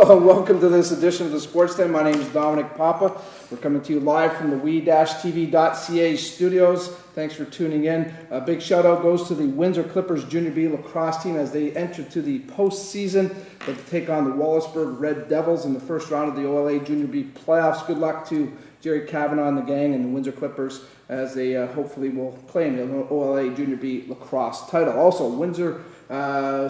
Welcome to this edition of the Sports Den. My name is Domenic Papa. We're coming to you live from the WETV6.24.14 studios. Thanks for tuning in. A big shout out goes to the Windsor Clippers Junior B lacrosse team as they enter to the postseason. They'll take on the Wallaceburg Red Devils in the first round of the OLA Junior B playoffs. Good luck to Jerry Kavanaugh and the gang and the Windsor Clippers as they hopefully will claim the OLA Junior B lacrosse title. Also, Windsor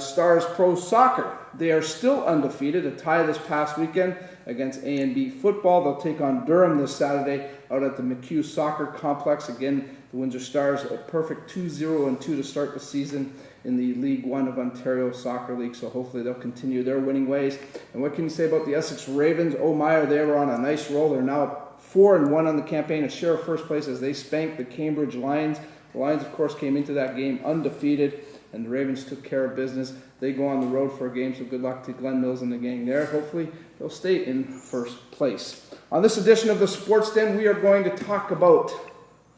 Stars Pro Soccer. They are still undefeated. A tie this past weekend against A&B football. They'll take on Durham this Saturday out at the McHugh Soccer Complex. Again, the Windsor Stars a perfect 2-0-2 to start the season in the League One of Ontario Soccer League. So hopefully they'll continue their winning ways. And what can you say about the Essex Ravens? Oh my, they were on a nice roll. They're now 4-1 on the campaign, a share of first place as they spanked the Cambridge Lions. The Lions, of course, came into that game undefeated, and the Ravens took care of business. They go on the road for a game, so good luck to Glenn Mills and the gang there. Hopefully, they'll stay in first place. On this edition of the Sports Den, we are going to talk about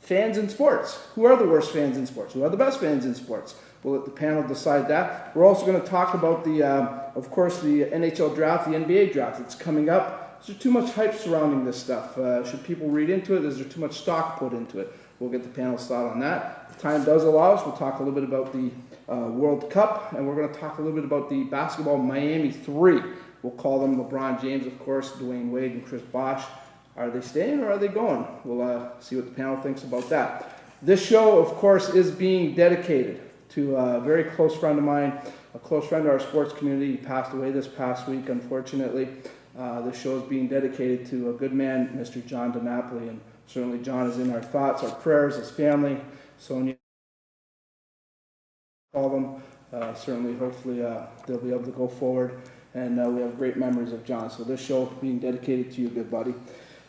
fans in sports. Who are the worst fans in sports? Who are the best fans in sports? We'll let the panel decide that. We're also going to talk about the, of course, the NHL draft, the NBA draft that's coming up. Is there too much hype surrounding this stuff? Should people read into it? Is there too much stock put into it? We'll get the panel's thought on that. If time does allow us, we'll talk a little bit about the World Cup, and we're going to talk a little bit about the basketball Miami 3. We'll call them LeBron James, of course, Dwayne Wade, and Chris Bosh. Are they staying or are they going? We'll see what the panel thinks about that. This show, of course, is being dedicated to a very close friend of mine, a close friend of our sports community. He passed away this past week, unfortunately. This show is being dedicated to a good man, Mr. John DiNapoli, and certainly John is in our thoughts, our prayers, his family. Sonia, call them. Certainly, hopefully, they'll be able to go forward, and we have great memories of John. So this show being dedicated to you, good buddy.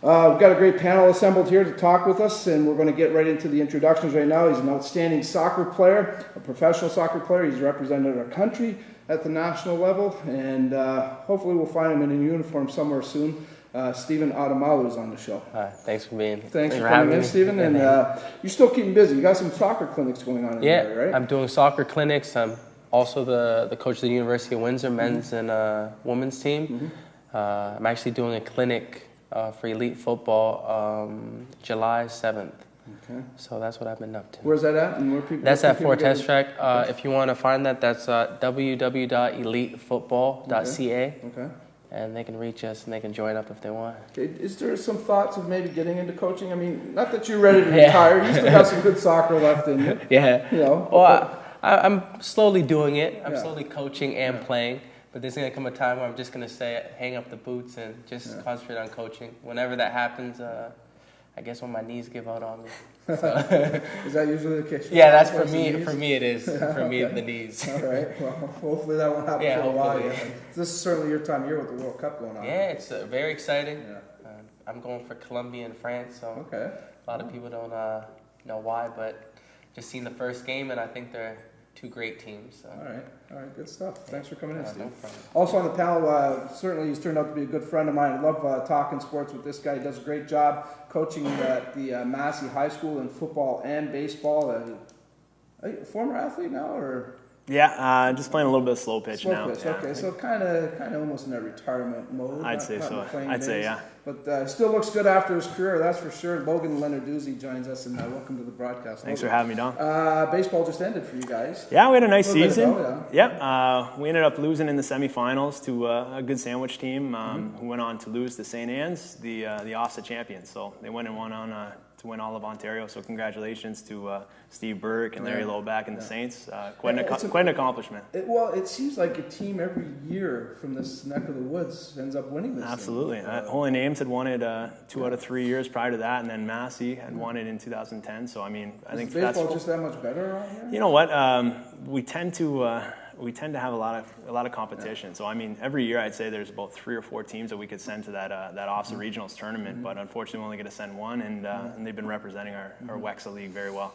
We've got a great panel assembled here to talk with us, and we're going to get right into the introductions right now. He's an outstanding soccer player, a professional soccer player. He's represented our country at the national level, and hopefully we'll find him in a uniform somewhere soon. Stephen Adamalu is on the show. Thanks for being. Thanks for coming in, Stephen. And you're still keeping busy. You got some soccer clinics going on in there, right? I'm doing soccer clinics. I'm also the coach of the University of Windsor men's and women's team. I'm actually doing a clinic for elite football July 7th. Okay. So that's what I've been up to. Where's that at? And where people? That's at Fort Test Track. If you want to find that, that's www.elitefootball.ca. Okay. And they can reach us and they can join up if they want. Okay. Is there some thoughts of maybe getting into coaching? I mean, not that you're ready to retire. You still got some good soccer left in you. Yeah. You know. Well, I'm slowly doing it. I'm slowly coaching and playing. But there's going to come a time where I'm just going to say, hang up the boots and just concentrate on coaching. Whenever that happens, I guess when my knees give out on me. So. Is that usually the case? Yeah, that's for me. For me, it is. For me, the knees. All right. Well, hopefully that won't happen for a while. Yeah. This is certainly your time of year with the World Cup going on. Yeah, it's very exciting. Yeah. I'm going for Colombia and France, so a lot of people don't know why, but just seen the first game, and I think they're two great teams. So. All right, good stuff. Thanks for coming in, Steve. No also on the panel, certainly he's turned out to be a good friend of mine. I love talking sports with this guy. He does a great job coaching at the Massey High School in football and baseball. Are you a former athlete now, or? Yeah, just playing a little bit of slow pitch now. Yeah. Okay, so kind of almost in that retirement mode. I'd say so. I'd say, yeah. But still looks good after his career, that's for sure. Logan Leonarduzzi joins us, and welcome to the broadcast. Thanks for having me, Don. Baseball just ended for you guys. Yeah, we had a nice season. We ended up losing in the semifinals to a good sandwich team who went on to lose to St. Anne's, the OSSA champions. So they went and won on to win all of Ontario. So congratulations to Steve Burke and Larry Loback and the Saints. Quite an accomplishment. It seems like a team every year from this neck of the woods ends up winning this. Absolutely. Holy Names had won it 2 out of 3 years prior to that, and then Massey had won it in 2010. So I mean, I think baseball just that much better around here. You know what? We tend to have a lot of competition. Yeah. So I mean, every year I'd say there's about 3 or 4 teams that we could send to that OSSA Regionals tournament, but unfortunately we only get to send one, and they've been representing our WEXA league very well.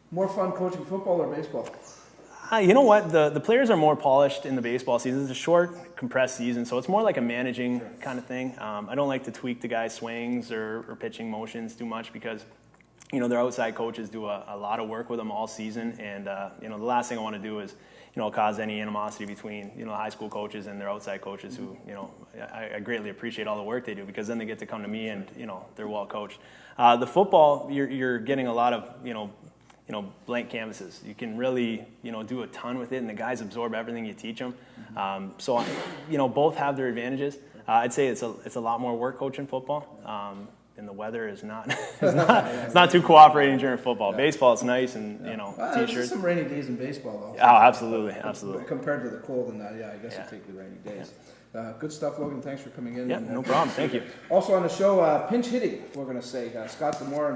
More fun coaching football or baseball? You know what? The players are more polished in the baseball season. It's a short, compressed season, so it's more like a managing kind of thing. I don't like to tweak the guys' swings or pitching motions too much because, you know, their outside coaches do a lot of work with them all season, and the last thing I want to do is cause any animosity between, high school coaches and their outside coaches who, I greatly appreciate all the work they do, because then they get to come to me and, they're well coached. The football, you're getting a lot of, blank canvases. You can really, do a ton with it, and the guys absorb everything you teach them. So, both have their advantages. I'd say it's a lot more work coaching football. And the weather is not it's not too cooperating during football. Yeah. Baseball, it's nice, and t-shirts. There's some rainy days in baseball, though. Oh, absolutely. Compared to the cold and that, I guess you take the rainy days. Good stuff, Logan. Thanks for coming in. Yeah, no problem. Thank you. Also on the show, pinch hitting, we're going to say. Scott Demore,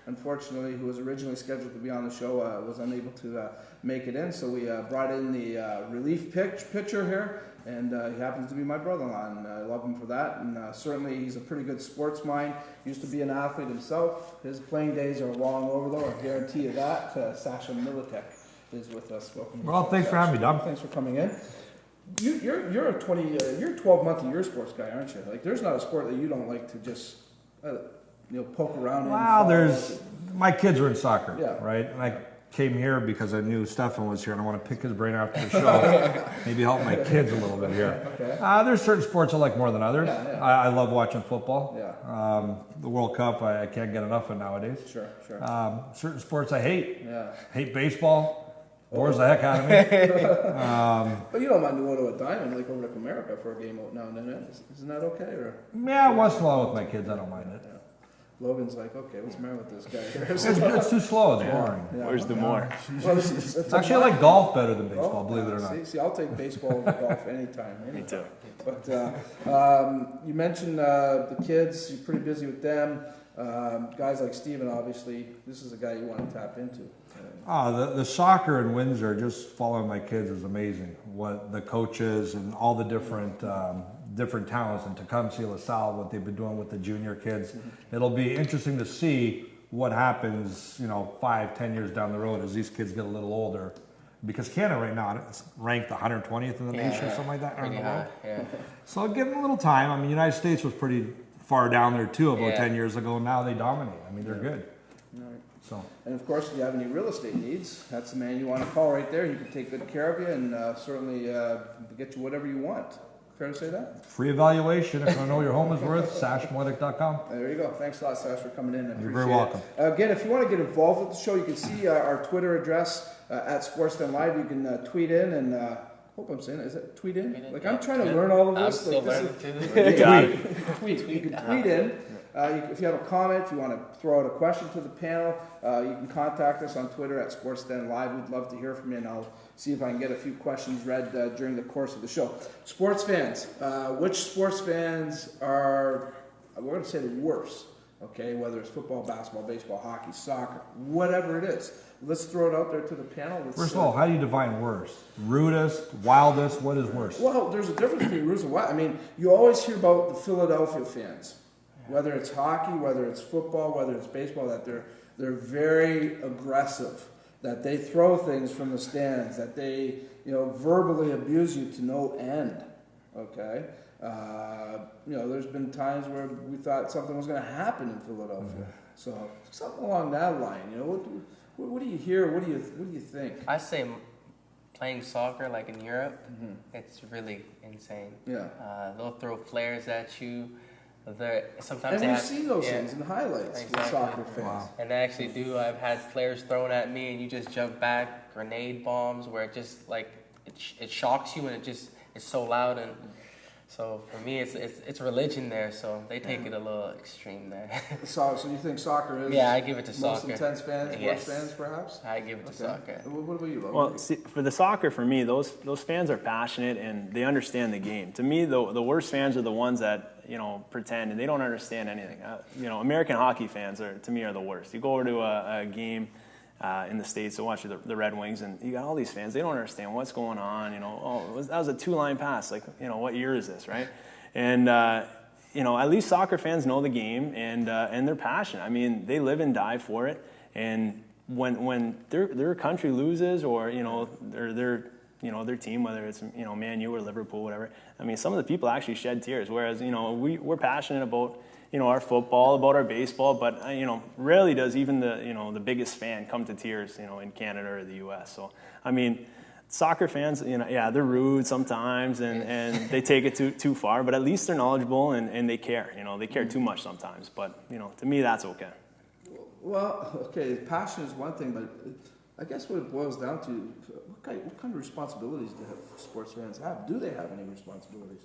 unfortunately, who was originally scheduled to be on the show, was unable to make it in, so we brought in the relief pitcher here. And he happens to be my brother-in-law, and I love him for that. And certainly he's a pretty good sports mind. Used to be an athlete himself. His playing days are long over, though. I guarantee you that. Sasha Militek is with us. Welcome. Well, thanks for having me, Dom. Thanks for coming in. You're a 12-month-a-year sports guy, aren't you? Like, there's not a sport that you don't like to just poke around in. Well, my kids are in soccer, yeah. Right? And I came here because I knew Stefan was here, and I want to pick his brain after the show. Maybe help my kids a little bit here. Okay. There's certain sports I like more than others. Yeah. I love watching football. Yeah. The World Cup, I can't get enough of nowadays. Sure. Certain sports I hate. Yeah. Hate baseball. Bores the heck out of me. But you don't mind to go to a diamond, like over to America for a game out now and then. Isn't that okay? Or? Yeah, once in a while with my kids, I don't mind it. Yeah. Logan's like, okay, what's the matter with this guy here? It's too slow. It's boring. Yeah. Where's the more? Well, it's Actually, I like golf better than baseball, believe it or not. See, I'll take baseball over golf anytime. Me too. But you mentioned the kids. You're pretty busy with them. Guys like Steven, obviously, this is a guy you want to tap into. The soccer in Windsor, just following my kids, is amazing. What the coaches and all the different talents, and Tecumseh, LaSalle, what they've been doing with the junior kids. Mm-hmm. It'll be interesting to see what happens, 5-10 years down the road as these kids get a little older. Because Canada right now is ranked 120th in the nation, or something like that. Yeah. So give them a little time. I mean, the United States was pretty far down there too about 10 years ago. Now they dominate. I mean, they're good. All right. So. And of course, if you have any real estate needs, that's the man you want to call right there. He can take good care of you and certainly get you whatever you want. Fair to say that? Free evaluation. If you know your home is worth, sashmoedic.com. There you go. Thanks a lot, Sash, for coming in. You're very welcome. Again, if you want to get involved with the show, you can see our Twitter address at SportsDen Live. You can tweet in and hope I'm saying it. Is it tweet in? Like, I'm trying to learn all of this. I'm still learning too. Tweet. You can tweet in. If you have a comment, if you want to throw out a question to the panel, you can contact us on Twitter at SportsDen Live. We'd love to hear from you, and I'll see if I can get a few questions read during the course of the show. Sports fans. Which sports fans are, we're going to say the worst, okay? Whether it's football, basketball, baseball, hockey, soccer, whatever it is. Let's throw it out there to the panel. First of all, how do you define worst? Rudest, wildest, what is worse? Well, there's a difference between rudest and wild. I mean, you always hear about the Philadelphia fans. Whether it's hockey, whether it's football, whether it's baseball, that they're very aggressive, that they throw things from the stands, that they verbally abuse you to no end. Okay, there's been times where we thought something was going to happen in Philadelphia. Mm-hmm. So something along that line. What do you hear? What do you think? I say playing soccer like in Europe, it's really insane. Yeah, they'll throw flares at you. Sometimes and we've seen those things in highlights with soccer fans. Wow. And they actually do. I've had flares thrown at me, and you just jump back. Grenade bombs, where it just it shocks you, and it's so loud. And so for me, it's religion there. So they take it a little extreme there. So you think soccer is? Yeah, I give it to most soccer. Most intense fans, worst fans, perhaps. I give it to soccer. What about you, Logan? Well, see, for the soccer, for me, those fans are passionate and they understand the game. To me, the worst fans are the ones that pretend and they don't understand anything. American hockey fans are the worst. You go over to a game in the States to watch the Red Wings, and you got all these fans. They don't understand what's going on. That was a 2-line pass. Like, what year is this, right? And at least soccer fans know the game and they're passionate. I mean, they live and die for it. And when their country loses, or their team, whether it's Man U or Liverpool, whatever. I mean, some of the people actually shed tears. Whereas we're passionate about our football, about our baseball, but rarely does even the biggest fan come to tears in Canada or the U.S. So I mean, Soccer fans, they're rude sometimes, and they take it too far. But at least they're knowledgeable and they care. They care too much sometimes. But to me, that's okay. Well, okay, passion is one thing, but I guess what it boils down to, what kind of responsibilities do sports fans have? Do they have any responsibilities?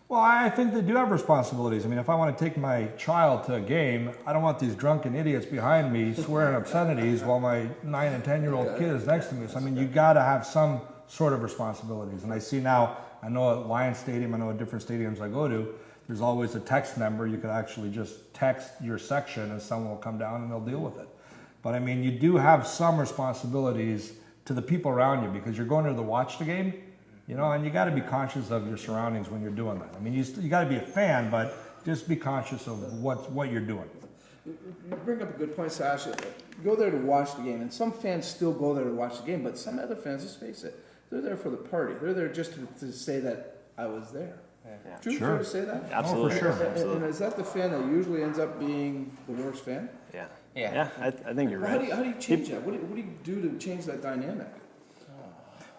Well, I think they do have responsibilities. I mean, if I want to take my child to a game, I don't want these drunken idiots behind me swearing obscenities while my 9 and 10-year-old kid is next to me. So, I mean, you got to have some sort of responsibilities. And I see now, I know at Lions Stadium, I know at different stadiums I go to, there's always a text number. You could actually just text your section and someone will come down and they'll deal with it. But, I mean, you do have some responsibilities to the people around you because you're going there to watch the game. And you got to be conscious of your surroundings when you're doing that. I mean, you got to be a fan, but just be conscious of what you're doing. You bring up a good point, Sasha. You go there to watch the game, and some fans still go there to watch the game, but some other fans, let's face it, they're there for the party. They're there just to say that I was there. Yeah. True, fair to say that? Absolutely. For sure. And is that the fan that usually ends up being the worst fan? Yeah. I think you're right. How do you change that? What do you do to change that dynamic?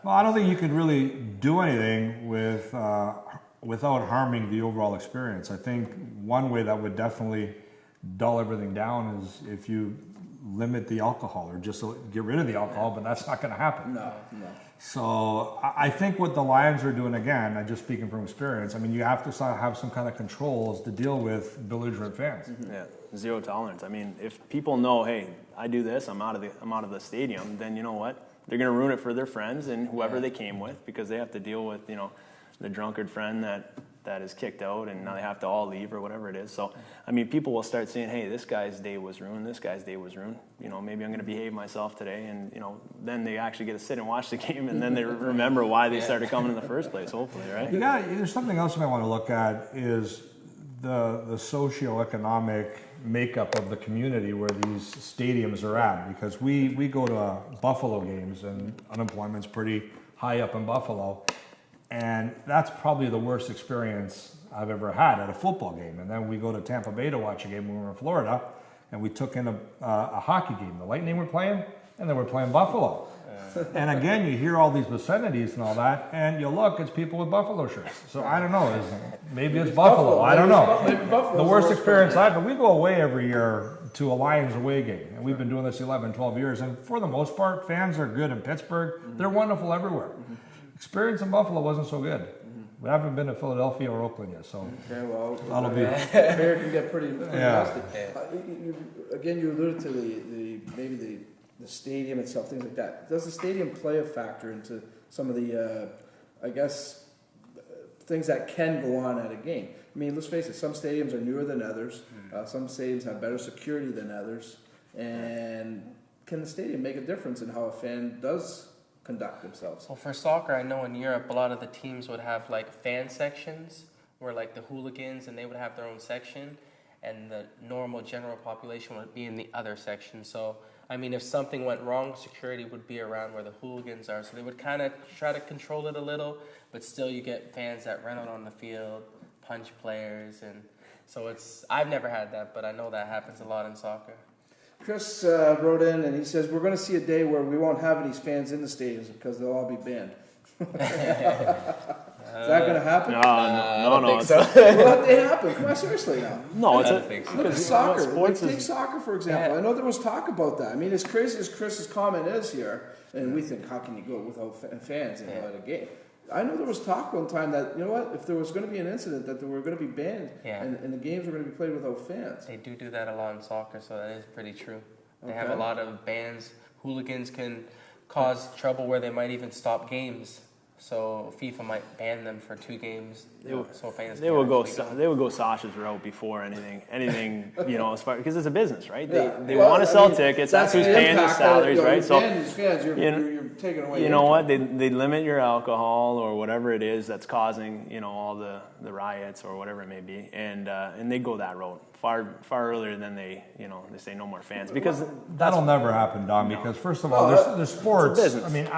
Well, I don't think you could really do anything without harming the overall experience. I think one way that would definitely dull everything down is if you limit the alcohol or just get rid of the alcohol, but that's not going to happen. No. So I think what the Lions are doing, again, I'm just speaking from experience, I mean, you have to have some kind of controls to deal with belligerent fans. Mm-hmm. Yeah, zero tolerance. I mean, if people know, hey, I do this, I'm out of the stadium, then you know what? They're going to ruin it for their friends and whoever they came with because they have to deal with, the drunkard friend that is kicked out and now they have to all leave or whatever it is. So, I mean, people will start saying, hey, this guy's day was ruined, this guy's day was ruined. Maybe I'm going to behave myself today. And, then they actually get to sit and watch the game and then they remember why they started coming in the first place, hopefully, right? There's something else you might want to look at is the socioeconomic makeup of the community where these stadiums are at, because we go to Buffalo games and unemployment's pretty high up in Buffalo, and that's probably the worst experience I've ever had at a football game. And then we go to Tampa Bay to watch a game when we were in Florida, and we took in a hockey game. The Lightning were playing, and they were playing Buffalo. And again, you hear all these vicinities and all that, and you look, it's people with Buffalo shirts. So I don't know, maybe it's Buffalo. I don't know. The worst experience I've had, we go away every year to a Lions away game, and we've been doing this 11, 12 years, and for the most part, fans are good in Pittsburgh. They're wonderful everywhere. Experience in Buffalo wasn't so good. We haven't been to Philadelphia or Oakland yet, so that'll be. Fair can get pretty nasty. Again, you alluded to maybe the stadium itself, things like that. Does the stadium play a factor into some of the, things that can go on at a game? I mean, let's face it, some stadiums are newer than others. Some stadiums have better security than others. And can the stadium make a difference in how a fan does conduct themselves? Well, for soccer, I know in Europe, a lot of the teams would have like fan sections where like the hooligans and they would have their own section, and the normal general population would be in the other section. So, I mean, if something went wrong, security would be around where the hooligans are. So they would kind of try to control it a little, but still you get fans that run out on the field, punch players, and so I've never had that, but I know that happens a lot in soccer. Chris wrote in and he says, we're going to see a day where we won't have any fans in the stadiums because they'll all be banned. Is that going to happen? No. I don't think so. Well, it happened. Come on, seriously now. No, I don't think so. Look at soccer. Take soccer, for example. I know there was talk about that. I mean, as crazy as Chris's comment is here, and we think, how can you go without fans at a game? I know there was talk one time that, you know what, if there was going to be an incident that they were going to be banned and the games were going to be played without fans. They do that a lot in soccer, so that is pretty true. They have a lot of bans. Hooligans can cause trouble where they might even stop games. So FIFA might ban them for 2 games. So fans they would go Sasha's route before anything, as far because it's a business, right? They want to sell tickets. That's who's paying the salaries, right? So fans, you're taking away. You know what? They limit your alcohol or whatever it is that's causing all the riots or whatever it may be, and they go that route far earlier than they say no more fans, because that'll never happen, Don. Because first of all, there's sports. I mean,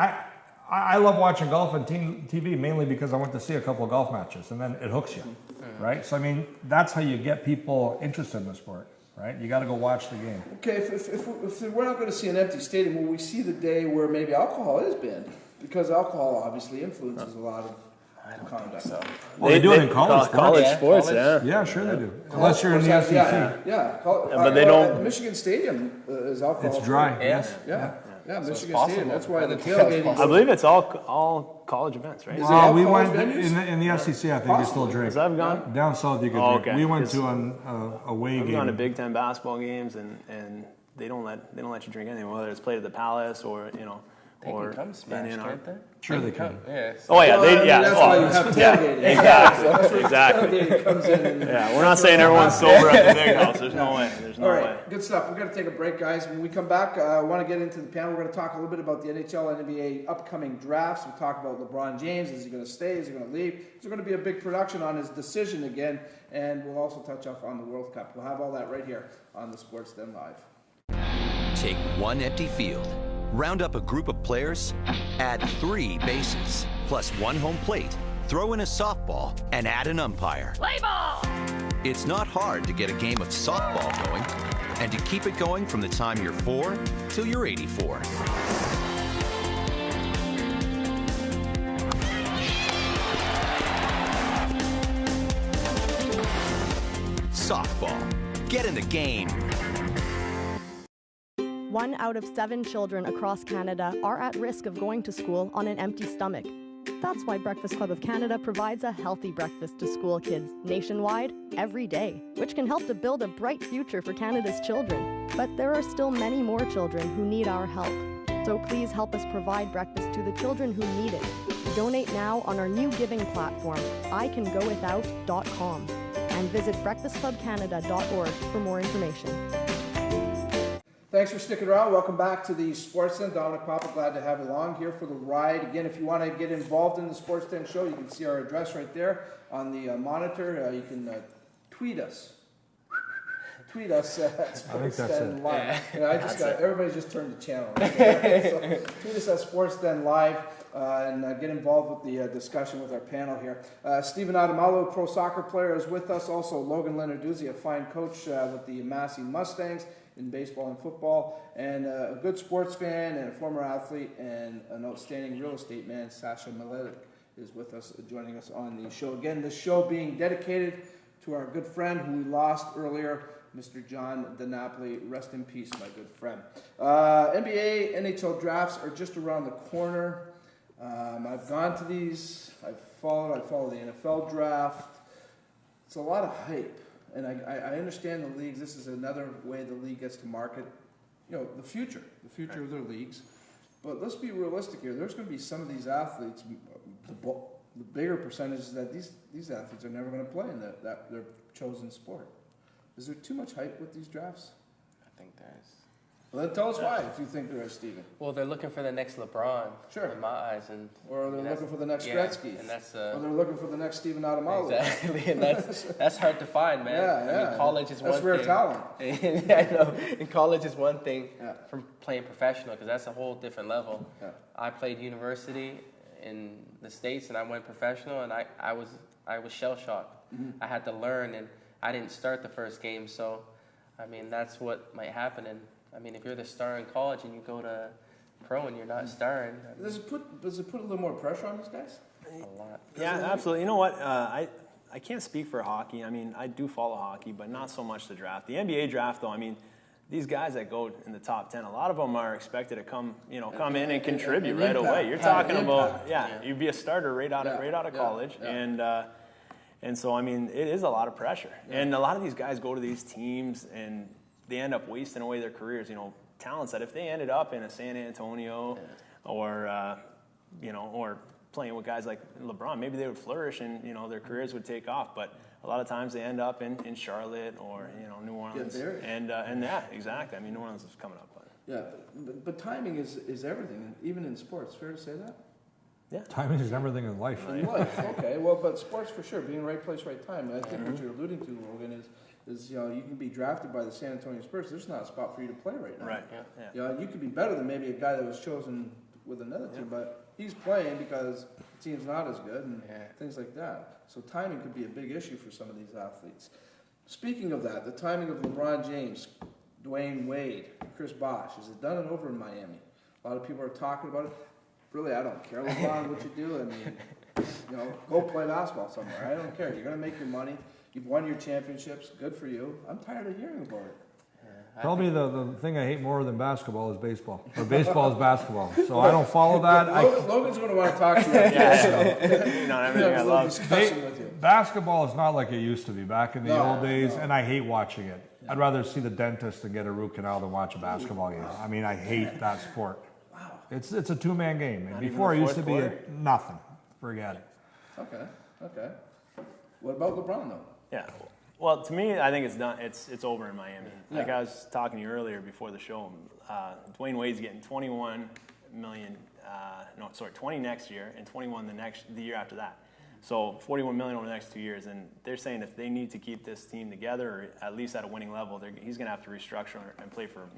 I love watching golf on TV mainly because I went to see a couple of golf matches, and then it hooks you, right? So, I mean, that's how you get people interested in the sport, right? You got to go watch the game. Okay, if we're not going to see an empty stadium, will we see the day where maybe alcohol is banned? Because alcohol obviously influences a lot of conduct. So. Well, they do it in college sports. College. Yeah. Yeah, sure they do. Unless you're in the SEC. Yeah. But they don't. Michigan Stadium is alcohol. It's dry. free. Yes. Yeah, So Michigan it's Stadium. possible. That's why the It's tailgating. I believe it's all college events, right? Is it Well, all we college went venues? in the SEC. I think you still drink. Because I've gone. Down south, you could Oh, drink. okay. We went Because to an away I've gone to game. Big Ten basketball games, and they don't let you drink anything, whether it's played at the Palace or They or can come smashed, can't they? Sure they can. Yeah. Oh yeah, That's why you have tailgating. exactly. Tailgating comes in. And Yeah, we're not saying everyone's sober at the big house. There's no way. There's no All way. right, good stuff. We're going to take a break, guys. When we come back, I want to get into the panel. We're going to talk a little bit about the NHL and NBA upcoming drafts. We'll talk about LeBron James. Is he going to stay? Is he going to leave? Is there going to be a big production on his decision again? And we'll also touch up on the World Cup. We'll have all that right here on the Sports Den Live. Take one empty field, round up a group of players, add 3 bases, plus 1 home plate, throw in a softball, and add an umpire. Play ball! It's not hard to get a game of softball going, and to keep it going from the time you're 4 till you're 84. Softball. Get in the game. 1 out of 7 children across Canada are at risk of going to school on an empty stomach. That's why Breakfast Club of Canada provides a healthy breakfast to school kids nationwide every day, which can help to build a bright future for Canada's children. But there are still many more children who need our help. So please help us provide breakfast to the children who need it. Donate now on our new giving platform, ICanGoWithout.com, and visit breakfastclubcanada.org for more information. Thanks for sticking around. Welcome back to the Sports Den. Domenic Papa, glad to have you along here for the ride. Again, if you want to get involved in the Sports Den show, you can see our address right there on the monitor. You can tweet us. Tweet us at Sports Den Live. Yeah, everybody just turned the channel. So, tweet us at Sports Den Live and get involved with the discussion with our panel here. Stephen Adamalo, pro soccer player, is with us. Also, Logan Lenarduzzi, a fine coach with the Massey Mustangs in baseball and football, and a good sports fan and a former athlete and an outstanding real estate man, Sasha Miletic, is with us, joining us on the show. Again, this show being dedicated to our good friend who we lost earlier, Mr. John DiNapoli. Rest in peace, my good friend. NBA, NHL drafts are just around the corner. I've gone to these. I follow the NFL draft. It's a lot of hype. And I understand the leagues. This is another way the league gets to market, the future of their leagues. But let's be realistic here. There's going to be some of these athletes, the bigger percentage is that these athletes are never going to play in their chosen sport. Is there too much hype with these drafts? I think there is. Well, then tell us why, if you think there is, Stephen. Well, they're looking for the next LeBron, sure, in my eyes, or they're looking for the next Gretzky, and that's or they're looking for the next Stephen Adamalo. Exactly, and that's hard to find, man. Yeah. I mean, college is one thing. That's rare talent. Yeah, I know. And college is one thing from playing professional, because that's a whole different level. Yeah. I played university in the States, and I went professional, and I was shell shocked. Mm-hmm. I had to learn, and I didn't start the first game, so I mean that's what might happen. And I mean, if you're the star in college and you go to pro and you're not starring, does it put a little more pressure on these guys? A lot. Yeah, absolutely. You know what? I can't speak for hockey. I mean, I do follow hockey, but not so much the draft. The NBA draft, though, I mean, these guys that go in the top 10, a lot of them are expected to come in and contribute right away. You're talking about, you'd be a starter right out of college, and so I mean, it is a lot of pressure. And a lot of these guys go to these teams and they end up wasting away their careers. Talents that if they ended up in a San Antonio or playing with guys like LeBron, maybe they would flourish and their careers would take off. But a lot of times they end up in Charlotte or New Orleans. And exactly. I mean, New Orleans is coming up. But timing is everything, even in sports. Fair to say that? Yeah. Timing is everything in life. In life, okay. Well, but sports for sure, being right place, right time. I think what you're alluding to, Logan, is you can be drafted by the San Antonio Spurs. There's not a spot for you to play right now. Right. Yeah. You could be better than maybe a guy that was chosen with another team, but he's playing because the team's not as good and things like that. So timing could be a big issue for some of these athletes. Speaking of that, the timing of LeBron James, Dwayne Wade, Chris Bosh, is it done and over in Miami? A lot of people are talking about it. really, I don't care, LeBron, what you do. I mean, go play basketball somewhere. I don't care. You're going to make your money. You've won your championships. Good for you. I'm tired of hearing about it. Probably the thing I hate more than basketball is baseball. Or baseball is basketball. So I don't follow that. Logan's going to want to talk to you after this show. Everything I love. Discussion with you. Basketball is not like it used to be back in the old days, and I hate watching it. I'd rather see the dentist and get a root canal than watch a basketball game. I mean, I hate that sport. Wow. It's a two-man game. And before it used to be nothing. Forget it. Okay. What about LeBron, though? Yeah. Well, to me, I think it's done. It's over in Miami. Like I was talking to you earlier before the show, Dwayne Wade's getting $21 million. 20 next year and 21 the year after that. So $41 million over the next 2 years, and they're saying if they need to keep this team together, or at least at a winning level, he's going to have to restructure and play for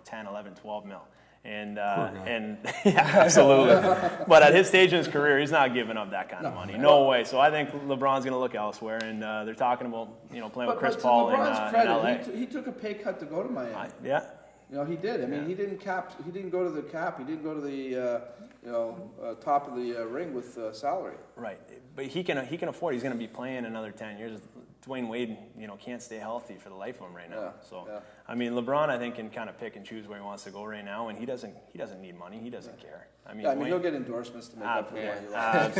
10, 11, 12 mil. And yeah, absolutely. But at his stage in his career, he's not giving up that kind of money. No way. So I think LeBron's going to look elsewhere, and they're talking about playing with Chris Paul in LA. He took a pay cut to go to Miami. Yeah. He did. I mean, he didn't go to the cap. He didn't go to the top of the ring with salary. Right, but he can afford. He's going to be playing another 10 years. Dwayne Wade, can't stay healthy for the life of him right now. I mean, LeBron, I think, can kind of pick and choose where he wants to go right now, and he doesn't need money. He doesn't care. I mean, he'll get endorsements to make up for what he lost.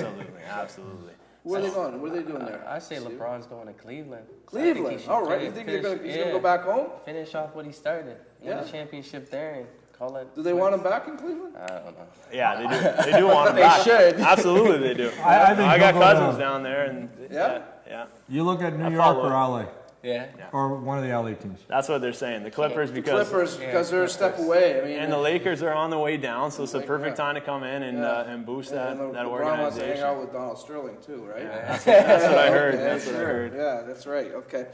Absolutely. Where are they going? What are they doing there? I say LeBron's going to Cleveland. Cleveland. All right. You think he's going to go back home? Finish off what he started. Win a championship there and call it. Do they want him back in Cleveland? I don't know. Yeah, they do. They do want him back. They should. Absolutely, they do. I got cousins down there, and yeah. You look at New York or LA. Yeah. Or one of the LA teams. That's what they're saying. The Clippers because they're a step away. I mean, and the Lakers are on the way down, so it's a perfect time to come in and boost that organization. LeBron wants to hang out with Donald Sterling too, right? Yeah, that's what I heard. That's what I heard. Yeah, that's right. Okay.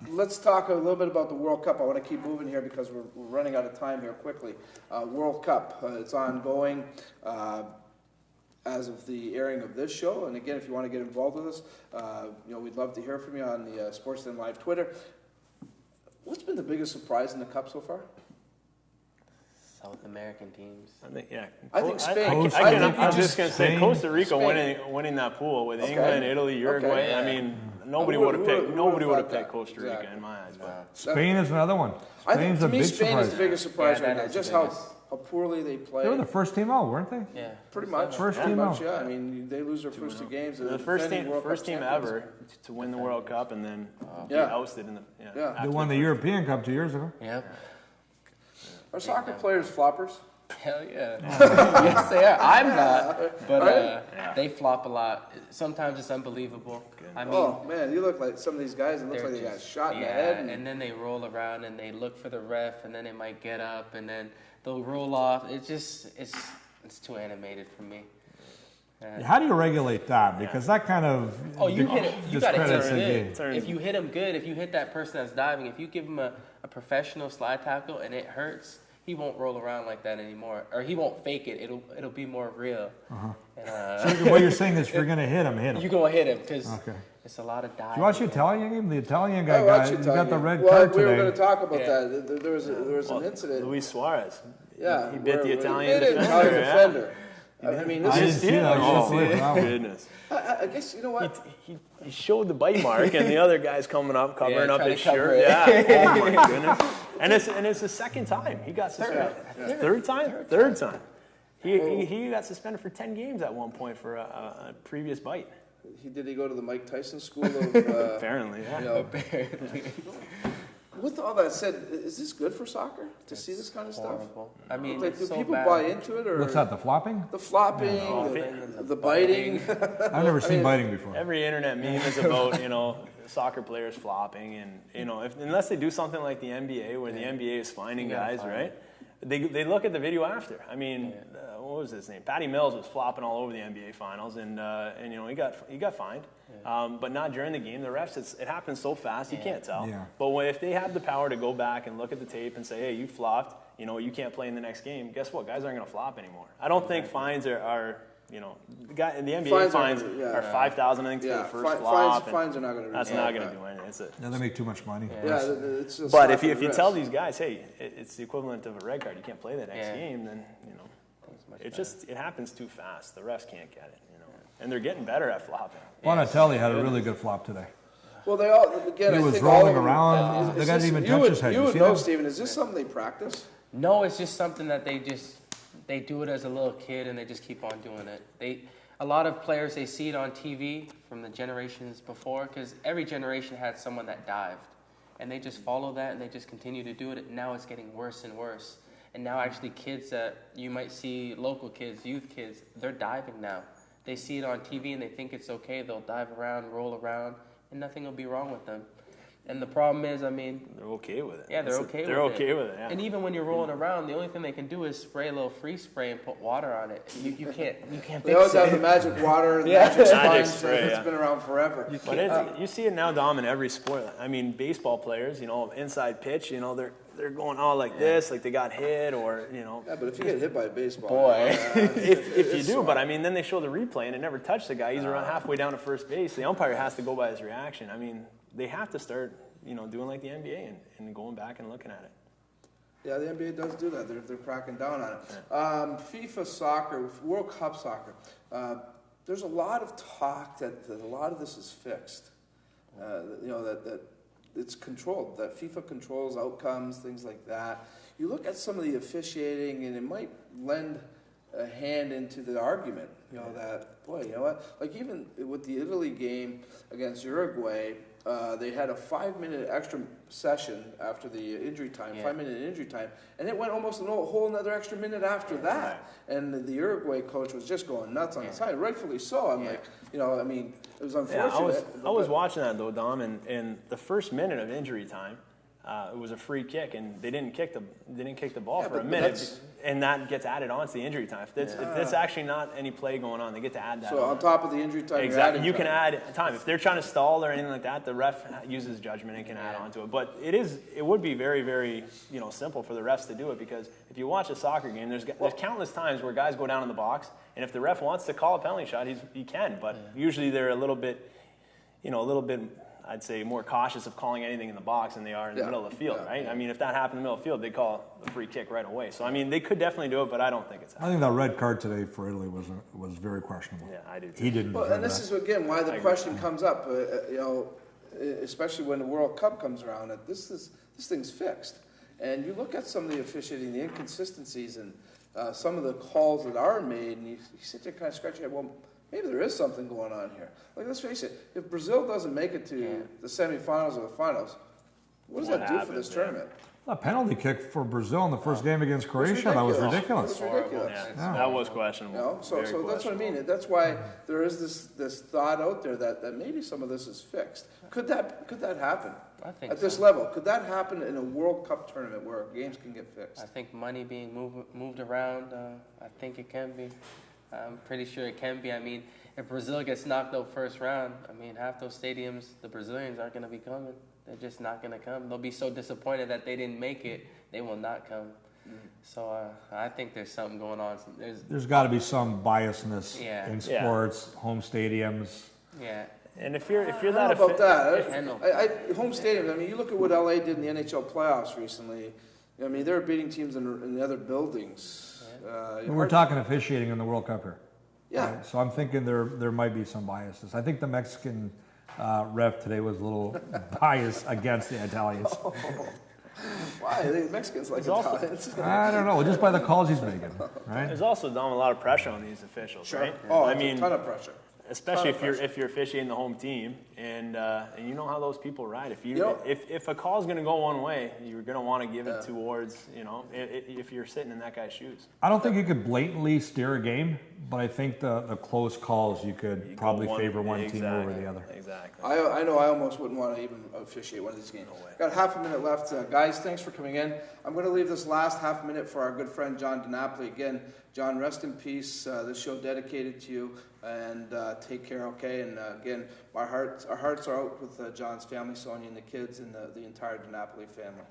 Let's talk a little bit about the World Cup. I want to keep moving here because we're running out of time here quickly. World Cup, it's ongoing. As of the airing of this show, and again, if you want to get involved with us, we'd love to hear from you on the Sports Den Live Twitter. What's been the biggest surprise in the Cup so far? South American teams. I think Spain. I'm just going to say Costa Rica winning that pool with England, Italy, Uruguay. Okay. I mean, nobody would have picked Costa Rica in my eyes. But Spain is another one. To me, Spain is the biggest surprise right now. Just how poorly they play. They were the first team out, weren't they? Yeah, pretty much. First team out. Yeah, I mean, they lose their first two games. The first team ever to win the World Cup and then get ousted in the. They won the European Cup 2 years ago. Yeah. Are soccer players floppers? Hell yeah. Yes, they are. I'm not, but they flop a lot. Sometimes it's unbelievable. I mean, oh man, you look like some of these guys. It looks like they got shot in the head. And then they roll around and they look for the ref, and then they might get up, and then they'll roll off. It's too animated for me. How do you regulate that? Because that kind of you hit it. You got to hit good. If you hit him good, if you hit that person that's diving, if you give him a professional slide tackle and it hurts, he won't roll around like that anymore, or he won't fake it. It'll be more real. So what you're saying is, if you're gonna hit him, You're gonna hit him because it's a lot of diving. You watch the Italian game? The Italian guy got the red card today. We were going to talk about that. There was an incident. Luis Suarez. Yeah, he bit the Italian defender. I mean, I didn't see that. Oh, goodness. I guess, you know what? He showed the bite mark, and the other guy's coming up, covering up his shirt. Yeah. Oh, my goodness. And it's the second time he got suspended. Third time. He got suspended for 10 games at one point for a previous bite. Did he go to the Mike Tyson school of... Apparently, yeah. Apparently. With all that said, is this good for soccer to see this kind of horrible stuff? I mean, do people buy into it? Or what's that, the flopping? The flopping, the biting. I've never seen biting before. Every internet meme is about, soccer players flopping. And, unless they do something like the NBA, where the NBA is finding guys, right? They look at the video after. I mean, what was his name? Patty Mills was flopping all over the NBA finals, and he got fined, but not during the game. The refs, it happens so fast you can't tell. Yeah. But if they have the power to go back and look at the tape and say, hey, you flopped, you can't play in the next game. Guess what? Guys aren't going to flop anymore. I don't think fines are the NBA fines are $5,000, I think, for the first flop. Fines are not going to. That's not going to do anything. They make too much money. It's just. But if you tell these guys, hey, it's the equivalent of a red card, you can't play that next game, then It happens too fast. The refs can't get it, and they're getting better at flopping. Bonatelli had a really good flop today. Well, they all, again, He I was think rolling all of them, around. The guy didn't even touch his head. You You would see know, that? Stephen, is this something they practice? No, it's just something that they do it as a little kid and they just keep on doing it. A lot of players, they see it on TV from the generations before, because every generation had someone that dived. And they just follow that and they just continue to do it. And now it's getting worse and worse. And now actually kids that you might see, local kids, youth kids, they're diving now. They see it on TV and they think it's okay. They'll dive around, roll around, and nothing will be wrong with them. And the problem is, I mean... They're okay with it. Yeah, they're okay with it. They're okay with it, yeah. And even when you're rolling around, the only thing they can do is spray a little freeze spray and put water on it. You can't fix it. They always have the magic water, the magic Magic sponge. spray, It's been around forever. But you see it now, Dom, in every sport. I mean, baseball players, inside pitch, they're going all like this, like they got hit, or Yeah, but if you get hit by a baseball, Boy. if you do, but I mean, then they show the replay and it never touched the guy. He's around halfway down to first base. The umpire has to go by his reaction. I mean, they have to start, doing like the NBA and going back and looking at it. Yeah, the NBA does do that. They're cracking down on it. FIFA soccer, World Cup soccer. There's a lot of talk that a lot of this is fixed. That it's controlled. That FIFA controls outcomes, things like that. You look at some of the officiating, and it might lend a hand into the argument. That boy, you know what? Like even with the Italy game against Uruguay. They had a 5-minute extra session after the injury time, 5-minute injury time, and it went almost a whole another extra minute after that. And the Uruguay coach was just going nuts on the side, rightfully so. I'm like, it was unfortunate. I was watching that though, Dom, and the first minute of injury time, it was a free kick, and they didn't kick the ball for a minute, and that gets added on to the injury time. If there's actually not any play going on, they get to add that. So on top of the injury time, exactly, you can add time. If they're trying to stall or anything like that, the ref uses judgment and can add on to it. But it would be very, very simple for the refs to do it, because if you watch a soccer game, there's countless times where guys go down in the box, and if the ref wants to call a penalty shot, he can. But usually they're a little bit, I'd say, more cautious of calling anything in the box than they are in the middle of the field, right? I mean, if that happened in the middle of the field, they'd call a free kick right away. So, I mean, they could definitely do it, but I don't think it's happening. I think that red card today for Italy was very questionable. Yeah, I do too. He didn't. Well, and this is, again, why the question comes up, especially when the World Cup comes around, that this thing's fixed. And you look at some of the officiating, the inconsistencies, and some of the calls that are made, and you sit there kind of scratch your head, well, maybe there is something going on here. Like, let's face it, if Brazil doesn't make it to the semifinals or the finals, what does that do for this tournament? A penalty kick for Brazil in the first game against Croatia, that was ridiculous. That was ridiculous. Yeah, that was questionable. So that's what I mean. That's why there is this thought out there that maybe some of this is fixed. Could that happen? I think at this level? Could that happen in a World Cup tournament where games can get fixed? I think money being moved around, I think it can be. I'm pretty sure it can be. I mean, if Brazil gets knocked out first round, I mean, half those stadiums, the Brazilians aren't going to be coming. They're just not going to come. They'll be so disappointed that they didn't make it, they will not come. So I think there's something going on. There's got to be some biasness in sports, home stadiums. Yeah. And if you're that about that, home stadiums. I mean, you look at what LA did in the NHL playoffs recently. I mean, they were beating teams in the other buildings. We're talking officiating in the World Cup here. Yeah. Right? So I'm thinking there might be some biases. I think the Mexican ref today was a little biased against the Italians. Why? The Mexicans like Italians. I don't know. Just by the calls he's making, right? There's also, Dom, a lot of pressure on these officials, right? Oh, I mean, a ton of pressure. Especially if you're officiating the home team, and you know how those people ride. If a call's going to go one way, you're going to want to give it towards if you're sitting in that guy's shoes. I don't think you could blatantly steer a game, but I think the close calls you could probably favor one team over the other. Exactly. I know I almost wouldn't want to even officiate one of these games. No way. Got half a minute left, guys. Thanks for coming in. I'm going to leave this last half minute for our good friend John DiNapoli. Again, John, rest in peace. This show dedicated to you. And take care, okay? And again, our hearts are out with John's family, Sonia and the kids, and the entire DiNapoli family.